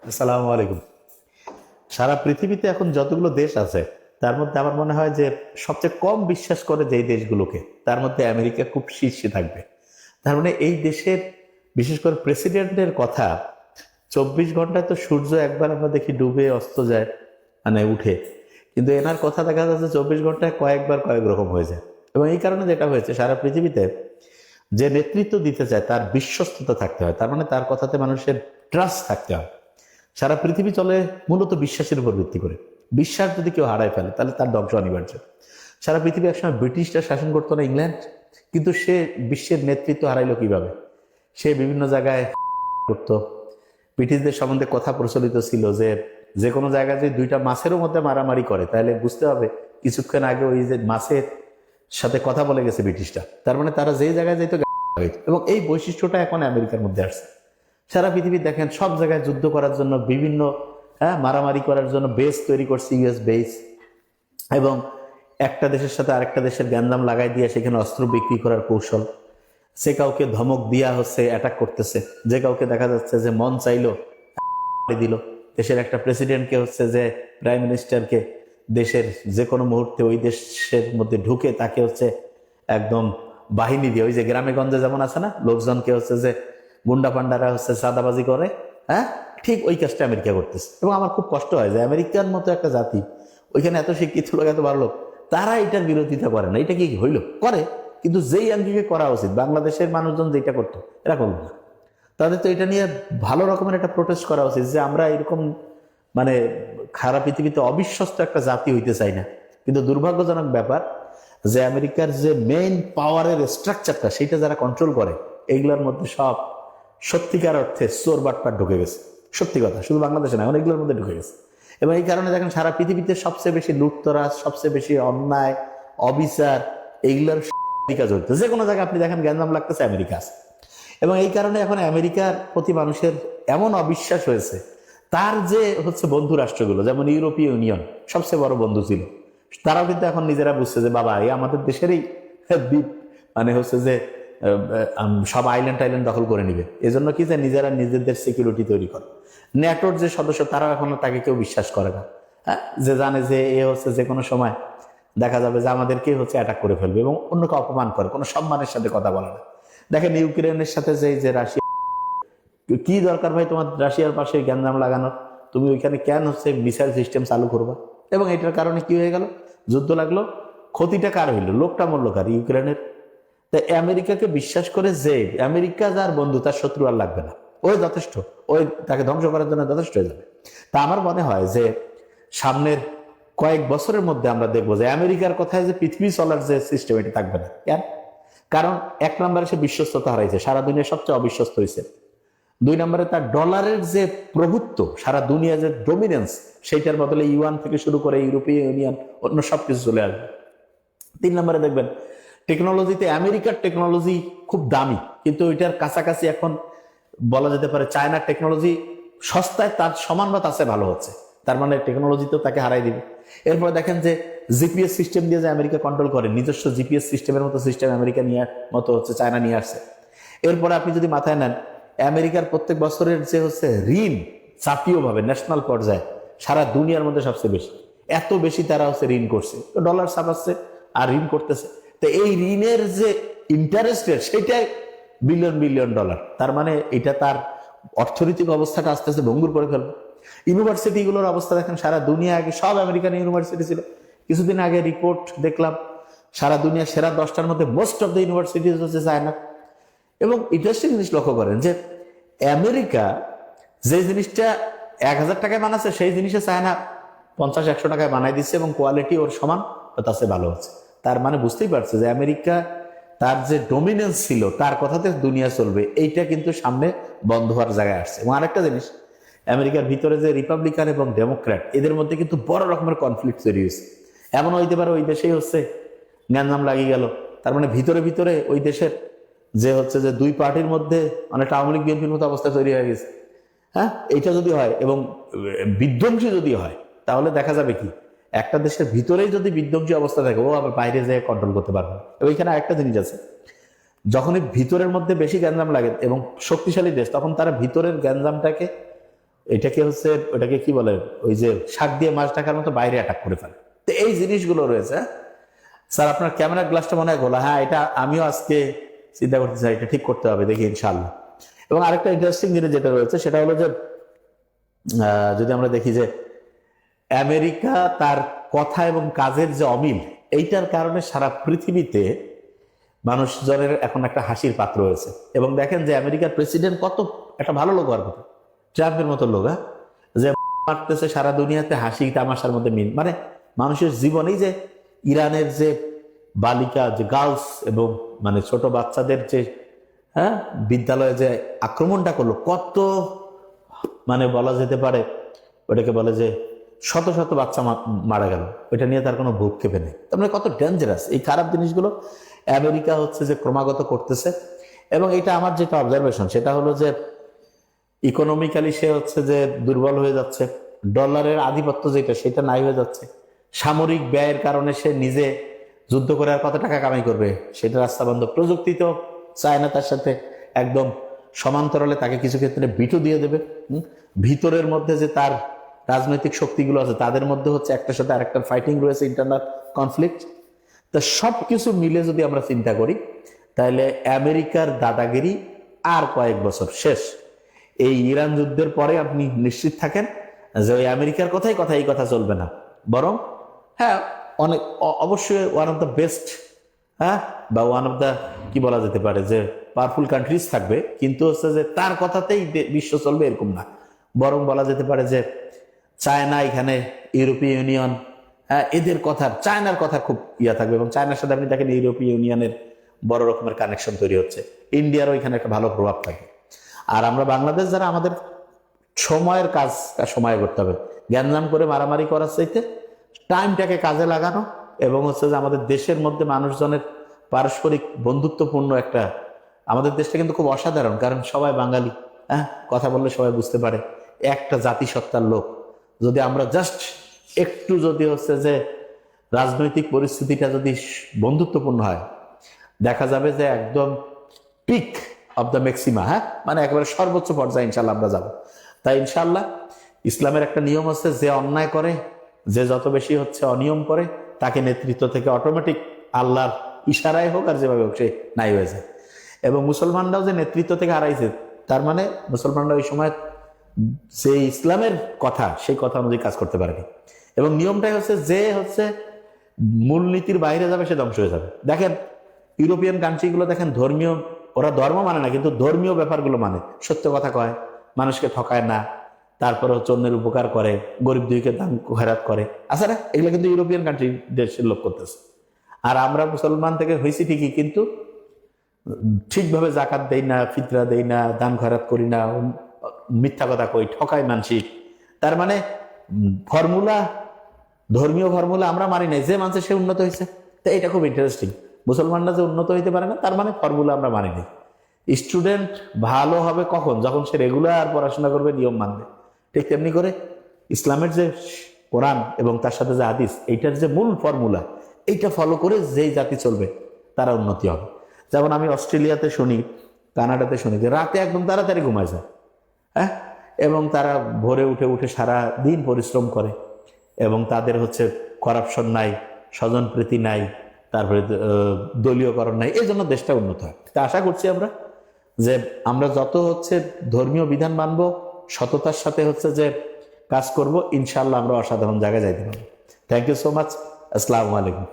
আসসালামু আলাইকুম। সারা পৃথিবীতে এখন যতগুলো দেশ আছে তার মধ্যে আমার মনে হয় যে সবচেয়ে কম বিশ্বাস করে যেই দেশগুলোকে তার মধ্যে আমেরিকা খুব শীর্ষে থাকবে। তার মানে এই দেশের বিশেষ করে প্রেসিডেন্টের কথা 24 ঘন্টায় তো সূর্য একবার আমরা দেখি ডুবে অস্ত যায়, মানে উঠে, কিন্তু এনার কথা দেখা যাচ্ছে 24 ঘন্টায় কয়েকবার কয়েক রকম হয়ে যায়। এবং এই কারণে যেটা হয়েছে, সারা পৃথিবীতে যে নেতৃত্ব দিতে চায় তার বিশ্বস্ততা থাকতে হয়, তার মানে তার কথাতে মানুষের ট্রাস্ট থাকতে হয়। সারা পৃথিবী চলে মূলত বিশ্বাসের উপর ভিত্তি করে। বিশ্বাস যদি কেউ হারায় ফেলে তাহলে তার ধ্বংস অনিবার্য। সারা পৃথিবী একসময় ব্রিটিশরা শাসন করতো না, ইংল্যান্ড, কিন্তু সে বিশ্বের নেতৃত্ব হারাইলো কিভাবে? সে বিভিন্ন জায়গায় করতো। ব্রিটিশদের সম্বন্ধে কথা প্রচলিত ছিল যে যে কোনো জায়গায় যদি দুইটা মাছেরও মধ্যে মারামারি করে তাহলে বুঝতে হবে কিছুক্ষণ আগে ওই যে মাছের সাথে কথা বলে গেছে ব্রিটিশরা। তার মানে তারা যেই জায়গায় যেত এবং এই বৈশিষ্ট্যটা এখন আমেরিকার মধ্যে আসছে। সারা পৃথিবী দেখেন সব জায়গায় যুদ্ধ করার জন্য বিভিন্ন মারামারি করার জন্য বেস তৈরি করছে, ইউএস বেস, এবং একটা দেশের সাথে আরেকটা দেশের গ্যাঞ্জাম লাগাই দিয়ে সেখানে অস্ত্র বিক্রি করার কৌশল। সে কাউকে ধমক দিয়া হচ্ছে অ্যাটাক করতেছে, যে কাউকে দেখা যাচ্ছে যে মন চাইলো দিল। দেশের একটা প্রেসিডেন্টকে হচ্ছে যে প্রাইম মিনিস্টারকে দেশের যে কোনো মুহূর্তে ওই দেশের মধ্যে ঢুকে তাকে হচ্ছে একদম বাহিনী দিয়ে, ওই যে গ্রামে গঞ্জে যেমন আছে না, লোকজনকে হচ্ছে যে গুন্ডা পান্ডারা হচ্ছে সাদাবাজি করে, হ্যাঁ, ঠিক ওই কাজটা আমেরিকা করতেছে। এবং আমার খুব কষ্ট হয় যে আমেরিকার মতো একটা জাতি, ওইখানে এত শিক্ষিত লোক, এত ভালো লোক, তারা এটার বিরোধিতা করে না। এটা কি হইলো? করে, কিন্তু যেই আঙ্গিকে করা উচিত বাংলাদেশের মানুষজন যেটা করতো এরা করলো না। তাদের তো এটা নিয়ে ভালো রকমের একটা প্রোটেস্ট করা উচিত যে আমরা এরকম মানে খারাপ পৃথিবীতে অবিশ্বস্ত একটা জাতি হইতে চাই না। কিন্তু দুর্ভাগ্যজনক ব্যাপার যে আমেরিকার যে মেইন পাওয়ারের স্ট্রাকচারটা সেটা যারা কন্ট্রোল করে, এইগুলোর মধ্যে সব সত্যিকার অর্থে চোর বাটপাট ঢুকে গেছে। সত্যি কথা, শুধু বাংলাদেশে না, এখন এগুলোর মধ্যে ঢুকে গেছে। এবং এই কারণে দেখেন সারা পৃথিবীতে সবচেয়ে বেশি লুটতরাজ, সবচেয়ে বেশি অন্যায়, অবিচার, এইগুলোর আমেরিকা জড়িত। যে কোনো জায়গায় আপনি দেখেন গ্যাঞ্জাম লাগতেছে, আমেরিকা আছে। এবং এই কারণে এখন আমেরিকার প্রতি মানুষের এমন অবিশ্বাস হয়েছে, তার যে হচ্ছে বন্ধু রাষ্ট্রগুলো যেমন ইউরোপীয় ইউনিয়ন সবচেয়ে বড় বন্ধু ছিল, তারাও কিন্তু এখন নিজেরা বুঝছে যে বাবা এই আমাদের দেশেরই দ্বীপ, মানে হচ্ছে যে সব আইল্যান্ড টাইল্যান্ড দখল করে নিবে। এজন্য কি যে নিজেরা নিজেদের সিকিউরিটি তৈরি করে। ন্যাটোর যে সদস্য তারাও এখন তাকে কেউ বিশ্বাস করে না, হ্যাঁ, যে জানে যে এ হচ্ছে যে কোনো সময় দেখা যাবে যে আমাদেরকে হচ্ছে অ্যাটাক করে ফেলবে, এবং অন্যকে অপমান করে, কোনো সম্মানের সাথে কথা বলে না। দেখেন ইউক্রেনের সাথে যে রাশিয়া, কি দরকার ভাই তোমার রাশিয়ার পাশে গ্যাঞ্জাম লাগানোর? তুমি ওইখানে কেন হচ্ছে মিসাইল সিস্টেম চালু করবা? এবং এটার কারণে কি হয়ে গেল? যুদ্ধ লাগলো। ক্ষতিটা কার হইলো? লোকটা মূল্য কার? ইউক্রেনের। তাই আমেরিকাকে বিশ্বাস করে যে আমেরিকা যার বন্ধু তার শত্রু আর লাগবে না, ওই যথেষ্ট, ওই তাকে ধ্বংস করার জন্য যথেষ্ট হয়ে যাবে। তা আমার মনে হয় যে সামনের কয়েক বছরের মধ্যে আমরা দেখবো যে আমেরিকার কথায় যে পৃথিবী চলার যে সিস্টেম এটা থাকবে না। কেন? কারণ এক নম্বরে সে বিশ্বস্ততা হারাইছে, সারা দুনিয়ার সবচেয়ে অবিশ্বস্ত হয়েছে। দুই নম্বরে তার ডলারের যে প্রভুত্ব, সারা দুনিয়া যে ডোমিনেন্স, সেইটার বদলে ইউয়ান থেকে শুরু করে ইউরোপীয় ইউনিয়ন অন্য সবকিছু চলে আসবে। তিন নম্বরে দেখবেন টেকনোলজিতে আমেরিকার টেকনোলজি খুব দামি, কিন্তু ওইটার কাছাকাছি এখন বলা যেতে পারে চায়নার টেকনোলজি সস্তায় তার সমান বা তাছে ভালো হচ্ছে। তার মানে টেকনোলজিতেও তাকে হারাই দিবে। এরপরে দেখেন যে জিপিএস সিস্টেম দিয়ে যে আমেরিকা কন্ট্রোল করে, নিজস্ব জিপিএস সিস্টেমের মতো সিস্টেম আমেরিকা নিয়ে মতো হচ্ছে চায়না নিয়ে আসছে। এরপরে আপনি যদি মাথায় নেন আমেরিকার প্রত্যেক বছরের যে হচ্ছে ঋণ জাতীয়ভাবে ন্যাশনাল পর্যায়ে সারা দুনিয়ার মধ্যে সবচেয়ে বেশি, এত বেশি তারা হচ্ছে ঋণ করছে, তো ডলার ছাপাচ্ছে আর ঋণ করতেছে। তো এই ঋণের যে ইন্টারেস্ট রেট সেটাই বিলিয়ন বিলিয়ন ডলার। তার মানে এটা তার অর্থনৈতিক অবস্থাটা আস্তে আস্তে ভঙ্গুর করে ফেলবে। ইউনিভার্সিটি গুলোর অবস্থা দেখেন, সারা দুনিয়া আগে সব আমেরিকান ইউনিভার্সিটি ছিল। কিছুদিন আগে রিপোর্ট দেখলাম সারা দুনিয়ার সেরা 10টার মধ্যে মোস্ট অফ দ্য ইউনিভার্সিটি হচ্ছে চায়না। এবং ইন্টারেস্টিং জিনিস লক্ষ্য করেন যে আমেরিকা যে জিনিসটা 1000 টাকায় বানাচ্ছে সেই জিনিসে চায়না 50-100 টাকায় বানাই দিচ্ছে, এবং কোয়ালিটি ওর সমান তার চেয়ে ভালো হচ্ছে। তার মানে বুঝতেই পারছে যে আমেরিকা তার যে ডোমিনেন্স ছিল তার কথাতে দুনিয়া চলবে, এইটা কিন্তু সামনে বন্ধ হওয়ার জায়গায় আসছে। এবং আরেকটা জিনিস, আমেরিকার ভিতরে যে রিপাবলিকান এবং ডেমোক্র্যাট এদের মধ্যে কিন্তু বড় রকমের কনফ্লিক্ট তৈরি হয়েছে। এমন হইতে পারে ওই দেশেই হচ্ছে গ্যাঞ্জাম লাগিয়ে গেল, তার মানে ভিতরে ভিতরে ওই দেশের যে হচ্ছে যে দুই পার্টির মধ্যে অনেকটা আওয়ামী লীগ বিএনপির মতো অবস্থা তৈরি হয়ে গেছে। হ্যাঁ, এইটা যদি হয় এবং বিধ্বংসী যদি হয় তাহলে দেখা যাবে কি, একটা দেশের ভিতরেই যদি বিধ্বংসী অবস্থা থাকে ও আবার বাইরে যেয়ে কন্ট্রোল করতে পারবে না। এবং এখানে একটা জিনিস আছে, যখনই ভিতরের মধ্যে বেশি গ্যাঞ্জাম লাগে এবং শক্তিশালী দেশ, তখন তারা ভিতরের গ্যাঞ্জামটাকে এটাকে হচ্ছে ওটাকে কি বলে, ওই যে শাক দিয়ে মাছ ঢাকার মতো বাইরে অ্যাটাক করে ফেলে। তো এই জিনিসগুলো রয়েছে। স্যার আপনার ক্যামেরার গ্লাসটা মনে হয় গোলা, হ্যাঁ এটা আমিও আজকে চিন্তা করতে চাই, এটা ঠিক করতে হবে, দেখি ইনশাআল্লাহ। এবং আরেকটা ইন্টারেস্টিং জিনিস যেটা রয়েছে সেটা হলো যে যদি আমরা দেখি যে আমেরিকা তার কথা এবং কাজের যে অমিল, এইটার কারণে সারা পৃথিবীতে মানুষজনের এখন একটা হাসির পাত্র হয়েছে। এবং দেখেন যে আমেরিকার প্রেসিডেন্ট কত একটা ভালো লোক, আর কথা ট্রাম্পের মতো লোক, যে মারতেছে সারা দুনিয়াতে হাসি তামাশার মধ্যে মিল, মানে মানুষের জীবনেই যে ইরানের যে বালিকা, যে গার্লস এবং মানে ছোট বাচ্চাদের যে বিদ্যালয়ে যে আক্রমণটা করলো, কত মানে বলা যেতে পারে ওটাকে বলে যে শত শত বাচ্চা মারা গেল, ওইটা নিয়ে তার কোনো ভ্রুক্ষেপে নেই। তার মানে কত ডেঞ্জারাস এই খারাপ জিনিসগুলো আমেরিকা হচ্ছে যে ক্রমাগত করতেছে। এবং এটা আমার যেটা অবজারভেশন সেটা হলো যে ইকোনমিক্যালি সে হচ্ছে যে দুর্বল হয়ে যাচ্ছে, ডলারের আধিপত্য যেটা সেটা নাই হয়ে যাচ্ছে, সামরিক ব্যয়ের কারণে সে নিজে যুদ্ধ করে আর কত টাকা কামাই করবে সেটা রাস্তা বন্ধ, প্রযুক্তি তো চায় না তার সাথে একদম সমান্তরালে, তাকে কিছু ক্ষেত্রে বিটু দিয়ে দেবে। ভিতরের মধ্যে যে তার রাজনৈতিক শক্তিগুলো আছে তাদের মধ্যে হচ্ছে একটার সাথে আরেকটার ফাইটিং রয়েছে, ইন্টারনাল কনফ্লিক্ট। তো সব কিছু মিলে যদি আমরা চিন্তা করি তাহলে আমেরিকার দাদাগিরি আর কয়েক বছর শেষ। এই ইরান যুদ্ধের পরে আপনি নিশ্চিত থাকেন যে ওই আমেরিকার কথাই এই কথা চলবে না, বরং হ্যাঁ অনেক অবশ্যই ওয়ান অফ দ্য বেস্ট, বা ওয়ান অফ দ্য কি বলা যেতে পারে যে পাওয়ারফুল কান্ট্রিজ থাকবে, কিন্তু হচ্ছে যে তার কথাতেই বিশ্ব চলবে এরকম না, বরং বলা যেতে পারে যে চায়না, এখানে ইউরোপীয় ইউনিয়ন, এদের কথা, চায়নার কথা খুব থাকবে। এবং চায়নার সাথে আপনি দেখেন ইউরোপীয় ইউনিয়নের বড় রকমের কানেকশন তৈরি হচ্ছে, ইন্ডিয়ারও এখানে একটা ভালো প্রভাব থাকে। আর আমরা বাংলাদেশ যারা, আমাদের সময়ের কাজ সময় করতে হবে, জ্ঞানজাম করে মারামারি করার চাইতে টাইমটাকে কাজে লাগানো, এবং হচ্ছে যে আমাদের দেশের মধ্যে মানুষজনের পারস্পরিক বন্ধুত্বপূর্ণ একটা, আমাদের দেশটা কিন্তু খুব অসাধারণ, কারণ সবাই বাঙালি, কথা বললে সবাই বুঝতে পারে, একটা জাতিসত্তার লোক। যদি আমরা জাস্ট একটু যদি হচ্ছে যে রাজনৈতিক পরিস্থিতিটা যদি বন্ধুত্বপূর্ণ হয়, দেখা যাবে যে একদম পিক অফ দ্য ম্যাক্সিমা, মানে একেবারে সর্বোচ্চ পর্যায়ে ইনশাল্লাহ আমরা যাব। তাই ইনশাল্লাহ ইসলামের একটা নিয়ম আছে, যে অন্যায় করে, যে যত বেশি হচ্ছে অনিয়ম করে, তাকে নেতৃত্ব থেকে অটোমেটিক আল্লাহর ইশারায় হোক আর যেভাবে হোক সে নাই হয়ে যায়। এবং মুসলমানরাও যে নেতৃত্ব থেকে হারাইছে, তার মানে মুসলমানরা ওই সময় যে ইসলামের কথা, সেই কথা অনুযায়ী কাজ করতে পারেনি। এবং নিয়মটাই হচ্ছে যে হচ্ছে মূলনীতির বাইরে যাবে সে ধ্বংস হয়ে যাবে। দেখেন ইউরোপিয়ান কান্ট্রিগুলো দেখেন, ধর্মীয়, ওরা ধর্ম মানে না কিন্তু ধর্মীয় ব্যাপারগুলো মানে, সত্য কথা কয়, মানুষকে ঠকায় না, তারপরে হচ্ছে অন্যের উপকার করে, গরিব দুইকে দান খয়রাত করে, আচ্ছা না, এগুলো কিন্তু ইউরোপিয়ান কান্ট্রি দেশের লোক করতেছে। আর আমরা মুসলমান থেকে হয়েছি ঠিকই, কিন্তু ঠিকভাবে জাকাত দেই না, ফিতরা দেই না, দান খয়রাত করি না, মিথ্যা কথা কই, ঠকাই মানসিক। তার মানে ফর্মুলা, ধর্মীয় ফর্মুলা আমরা মানি নাই, যে মানছে সে উন্নত হয়েছে। তো এটা খুব ইন্টারেস্টিং, মুসলমানরা যে উন্নত হইতে পারে না, তার মানে ফর্মুলা আমরা মানি নাই। স্টুডেন্ট ভালো হবে কখন? যখন সে রেগুলার পড়াশোনা করবে, নিয়ম মানবে। ঠিক তেমনি করে ইসলামের যে কোরআন এবং তার সাথে যে হাদিস, এইটার যে মূল ফর্মুলা, এইটা ফলো করে যেই জাতি চলবে তারা উন্নতি হবে। যেমন আমি অস্ট্রেলিয়াতে শুনি, কানাডাতে শুনি যে রাতে একদম তাড়াতাড়ি ঘুমায় যায়, এবং তারা ভোরে উঠে সারা দিন পরিশ্রম করে, এবং তাদের হচ্ছে করাপশন নাই, স্বজনপ্রীতি নাই, তারপরে দলীয়করণ নাই, এই জন্য দেশটা উন্নত হয়। তা আশা করছি যে আমরা যত হচ্ছে ধর্মীয় বিধান মানবো, সততার সাথে হচ্ছে যে কাজ করব, ইনশাল্লাহ আমরা অসাধারণ জায়গায় যাইতে পারবো। Thank you so much. আসসালামু আলাইকুম।